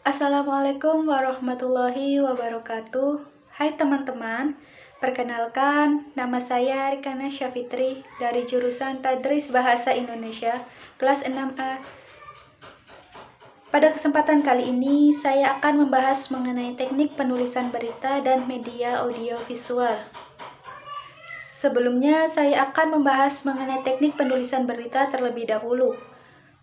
Assalamualaikum warahmatullahi wabarakatuh. Hai teman-teman, perkenalkan nama saya Rikana Syafitri dari jurusan Tadris Bahasa Indonesia kelas 6A. Pada kesempatan kali ini saya akan membahas mengenai teknik penulisan berita dan media audiovisual. Sebelumnya saya akan membahas mengenai teknik penulisan berita terlebih dahulu.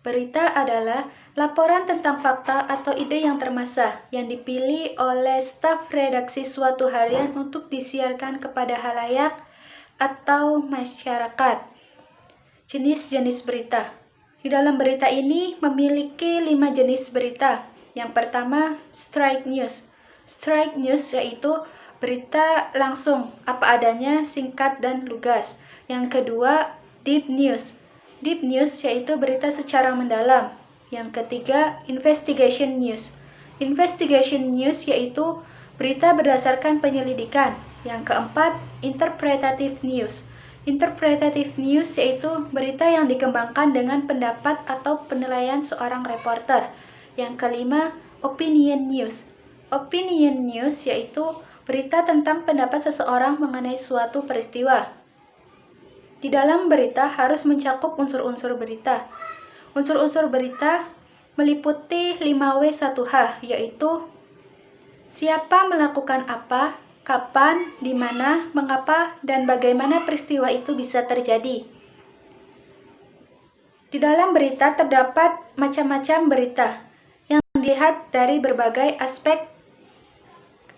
Berita adalah laporan tentang fakta atau ide yang termasa yang dipilih oleh staf redaksi suatu harian untuk disiarkan kepada halayak atau masyarakat. Jenis-jenis berita. Di dalam berita ini memiliki 5 jenis berita. Yang pertama, straight news. Straight news yaitu berita langsung, apa adanya, singkat dan lugas. Yang kedua, deep news. Deep news yaitu berita secara mendalam. Yang ketiga, investigation news. Investigation news yaitu berita berdasarkan penyelidikan. Yang keempat, interpretative news. Interpretative news yaitu berita yang dikembangkan dengan pendapat atau penilaian seorang reporter. Yang kelima, opinion news. Opinion news yaitu berita tentang pendapat seseorang mengenai suatu peristiwa. Di dalam berita harus mencakup unsur-unsur berita. Unsur-unsur berita meliputi 5W1H, yaitu siapa melakukan apa, kapan, di mana, mengapa, dan bagaimana peristiwa itu bisa terjadi. Di dalam berita terdapat macam-macam berita yang dilihat dari berbagai aspek.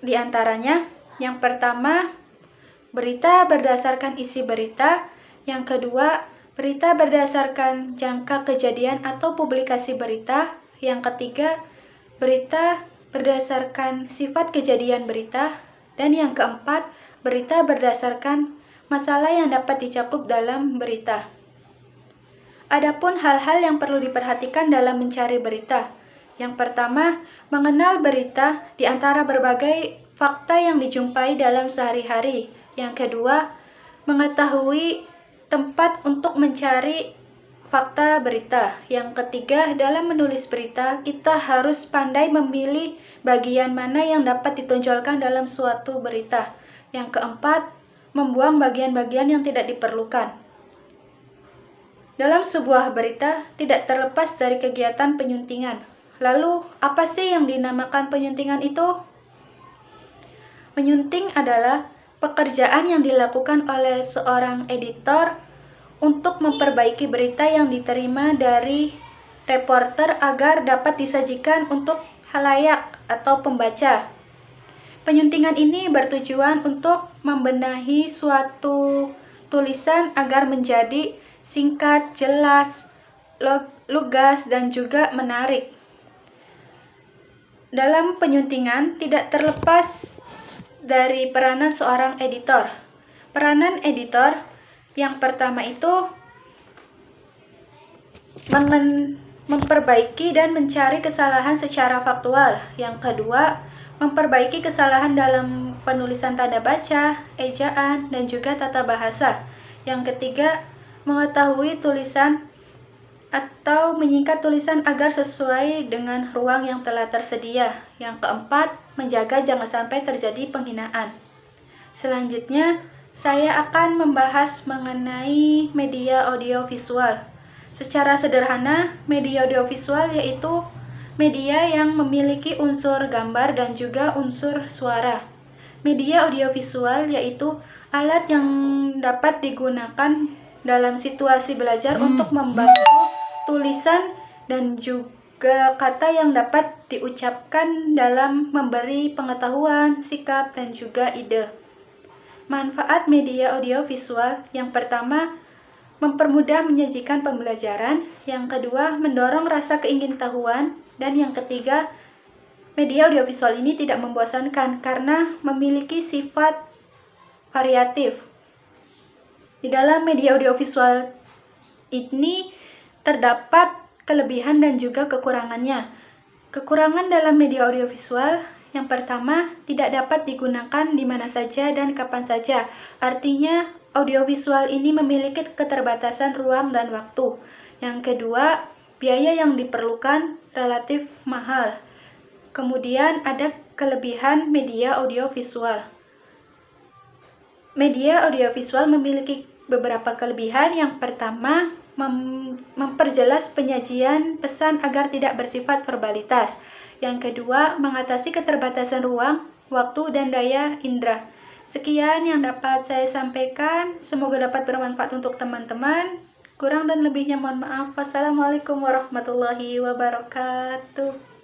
Di antaranya, yang pertama, berita berdasarkan isi berita. Yang kedua, berita berdasarkan jangka kejadian atau publikasi berita. Yang ketiga, berita berdasarkan sifat kejadian berita. Dan yang keempat, berita berdasarkan masalah yang dapat dicakup dalam berita. Adapun hal-hal yang perlu diperhatikan dalam mencari berita. Yang pertama, mengenal berita di antara berbagai fakta yang dijumpai dalam sehari-hari. Yang kedua, mengetahui tempat untuk mencari fakta berita. Yang ketiga, dalam menulis berita, kita harus pandai memilih bagian mana yang dapat ditonjolkan dalam suatu berita. Yang keempat, membuang bagian-bagian yang tidak diperlukan. Dalam sebuah berita, tidak terlepas dari kegiatan penyuntingan. Lalu, apa sih yang dinamakan penyuntingan itu? Menyunting adalah pekerjaan yang dilakukan oleh seorang editor untuk memperbaiki berita yang diterima dari reporter agar dapat disajikan untuk halayak atau pembaca. Penyuntingan ini bertujuan untuk membenahi suatu tulisan agar menjadi singkat, jelas, lugas, dan juga menarik. Dalam penyuntingan tidak terlepas dari peranan seorang editor. Peranan editor yang pertama itu memperbaiki dan mencari kesalahan secara faktual. Yang kedua, memperbaiki kesalahan dalam penulisan tanda baca, ejaan, dan juga tata bahasa. Yang ketiga, mengetahui tulisan atau menyingkat tulisan agar sesuai dengan ruang yang telah tersedia. Yang keempat, menjaga jangan sampai terjadi penghinaan. Selanjutnya, saya akan membahas mengenai media audiovisual. Secara sederhana, media audiovisual yaitu media yang memiliki unsur gambar dan juga unsur suara. Media audiovisual yaitu alat yang dapat digunakan dalam situasi belajar untuk membantu tulisan dan juga kata yang dapat diucapkan dalam memberi pengetahuan, sikap, dan juga ide. Manfaat media audiovisual yang pertama, mempermudah menyajikan pembelajaran. Yang kedua, mendorong rasa keingintahuan. Dan yang ketiga, media audiovisual ini tidak membosankan karena memiliki sifat variatif. Di dalam media audiovisual ini terdapat kelebihan dan juga kekurangannya. Kekurangan dalam media audiovisual yang pertama, tidak dapat digunakan di mana saja dan kapan saja. Artinya, audiovisual ini memiliki keterbatasan ruang dan waktu. Yang kedua, biaya yang diperlukan relatif mahal. Kemudian ada kelebihan media audiovisual. Media audiovisual memiliki beberapa kelebihan. Yang pertama, memperjelas penyajian pesan agar tidak bersifat verbalitas. Yang kedua, mengatasi keterbatasan ruang, waktu, dan daya indera. Sekian yang dapat saya sampaikan. Semoga dapat bermanfaat untuk teman-teman. Kurang dan lebihnya mohon maaf. Wassalamualaikum warahmatullahi wabarakatuh.